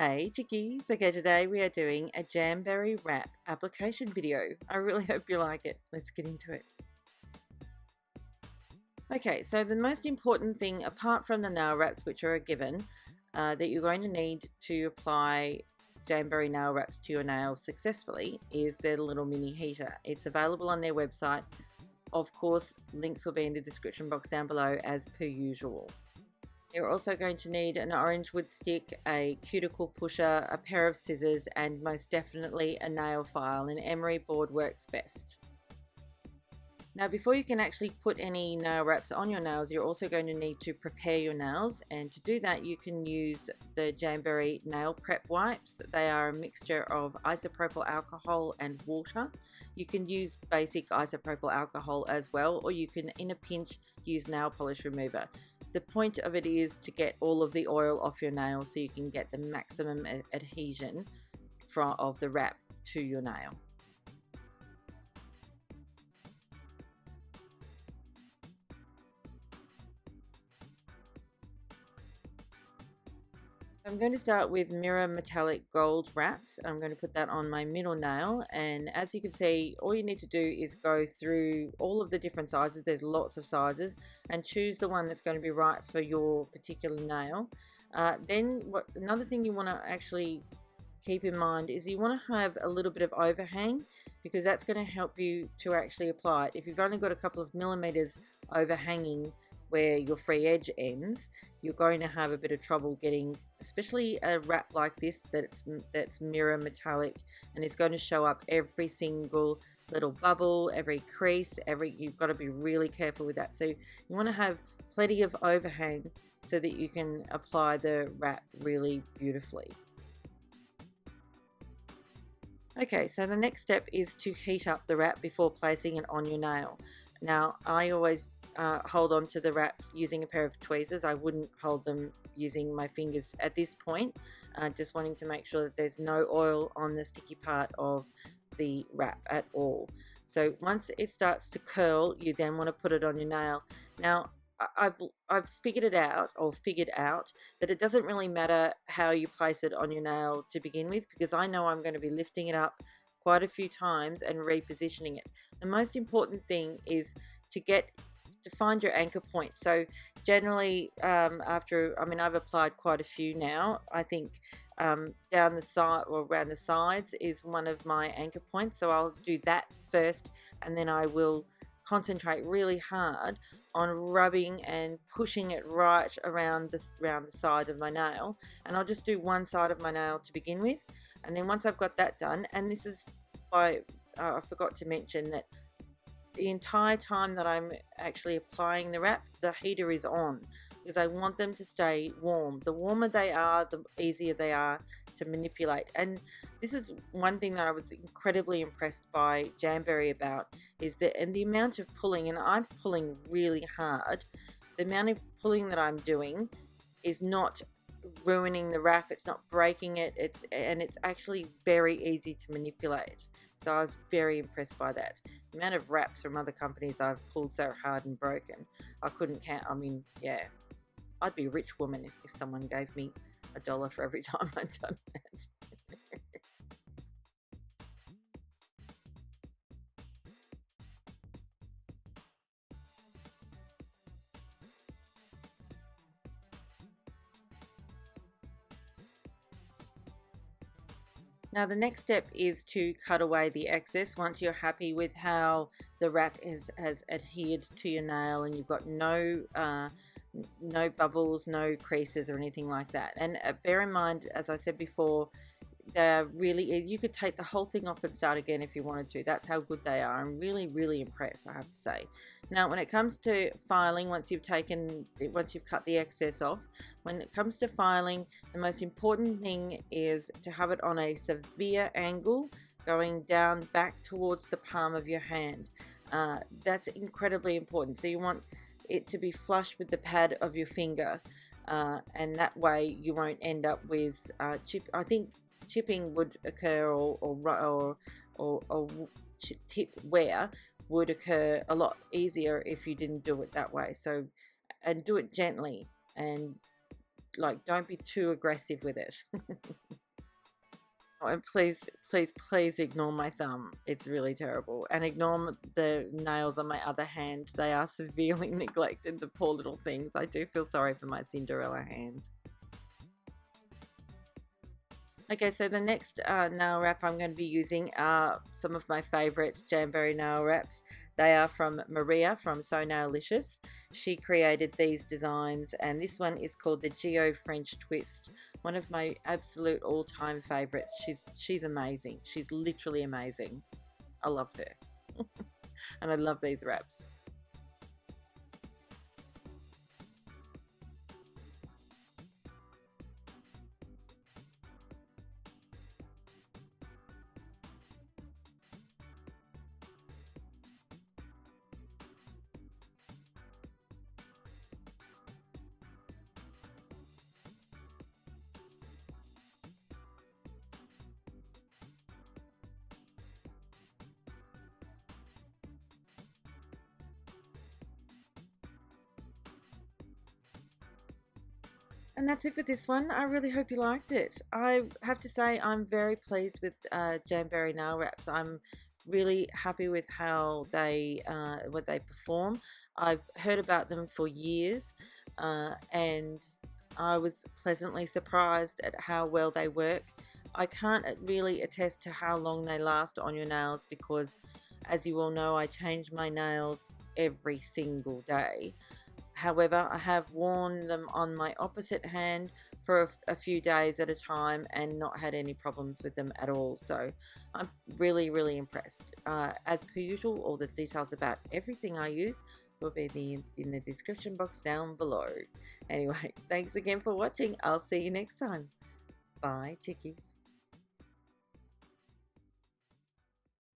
Hey chickies, okay, today we are doing a Jamberry wrap application video. I really hope you like it. Let's get into it. Okay, so the most important thing apart from the nail wraps, which are a given, that you're going to need to apply Jamberry nail wraps to your nails successfully is their little mini heater. It's available on their website. Of course, links will be in the description box down below as per usual. You're also going to need an orange wood stick, a cuticle pusher, a pair of scissors, and most definitely a nail file. An emery board works best. Now, before you can actually put any nail wraps on your nails, you're also going to need to prepare your nails, and to do that you can use the Jamberry nail prep wipes. They are a mixture of isopropyl alcohol and water. You can use basic isopropyl alcohol as well, or you can, in a pinch, use nail polish remover. The point of it is to get all of the oil off your nail so you can get the maximum adhesion of the wrap to your nail. I'm going to start with mirror metallic gold wraps. I'm going to put that on my middle nail, and as you can see, all you need to do is go through all of the different sizes. There's lots of sizes, and choose the one that's going to be right for your particular nail. Then another thing you want to actually keep in mind is you want to have a little bit of overhang, because that's going to help you to actually apply it. If you've only got a couple of millimeters overhanging where your free edge ends, you're going to have a bit of trouble getting, especially a wrap like this that's mirror metallic, and it's going to show up every single little bubble, every crease, you've got to be really careful with that. So you want to have plenty of overhang so that you can apply the wrap really beautifully. Okay, so the next step is to heat up the wrap before placing it on your nail. Now, I always hold on to the wraps using a pair of tweezers. I wouldn't hold them using my fingers at this point, just wanting to make sure that there's no oil on the sticky part of the wrap at all. So once it starts to curl, you then want to put it on your nail. Now, I've figured out that it doesn't really matter how you place it on your nail to begin with, because I know I'm going to be lifting it up quite a few times and repositioning it. The most important thing is to find your anchor point. So generally, I've applied quite a few now. I think down the side or around the sides is one of my anchor points. So I'll do that first, and then I will concentrate really hard on rubbing and pushing it right around the side of my nail. And I'll just do one side of my nail to begin with, and then once I've got that done, and this is I forgot to mention that the entire time that I'm actually applying the wrap, the heater is on, because I want them to stay warm. The warmer they are, the easier they are to manipulate. And this is one thing that I was incredibly impressed by Jamberry about, is that, and the amount of pulling, and I'm pulling really hard, the amount of pulling that I'm doing is not ruining the wrap, it's not breaking it, and it's actually very easy to manipulate. So I was very impressed by that. The amount of wraps from other companies I've pulled so hard and broken, I couldn't count. I mean, yeah, I'd be a rich woman if someone gave me $1 for every time I'd done that. Now the next step is to cut away the excess once you're happy with how the wrap has adhered to your nail and you've got no bubbles, no creases or anything like that. And bear in mind, as I said before, they're really easy. You could take the whole thing off and start again if you wanted to. That's how good they are. I'm really impressed, I have to say. Now when it comes to filing, once you've cut the excess off, when it comes to filing, the most important thing is to have it on a severe angle, going down back towards the palm of your hand. That's incredibly important. So you want it to be flush with the pad of your finger, and that way you won't end up with chipping would occur, or tip wear would occur a lot easier if you didn't do it that way. So, and do it gently, and like, don't be too aggressive with it. Oh, and please, please, please ignore my thumb. It's really terrible. And ignore the nails on my other hand. They are severely neglected, the poor little things. I do feel sorry for my Cinderella hand. Okay, so the next nail wrap I'm going to be using are some of my favorite Jamberry nail wraps. They are from Maria from SONAILICIOUS. She created these designs, and this one is called the Geo French Twist. One of my absolute all-time favorites. She's amazing. She's literally amazing. I love her. And I love these wraps. And that's it for this one. I really hope you liked it. I have to say I'm very pleased with Jamberry nail wraps. I'm really happy with how they what they perform. I've heard about them for years, and I was pleasantly surprised at how well they work. I can't really attest to how long they last on your nails because, as you all know, I change my nails every single day. However, I have worn them on my opposite hand for a few days at a time and not had any problems with them at all. So I'm really, really impressed. As per usual, all the details about everything I use will be in the description box down below. Anyway, thanks again for watching. I'll see you next time. Bye, chickies.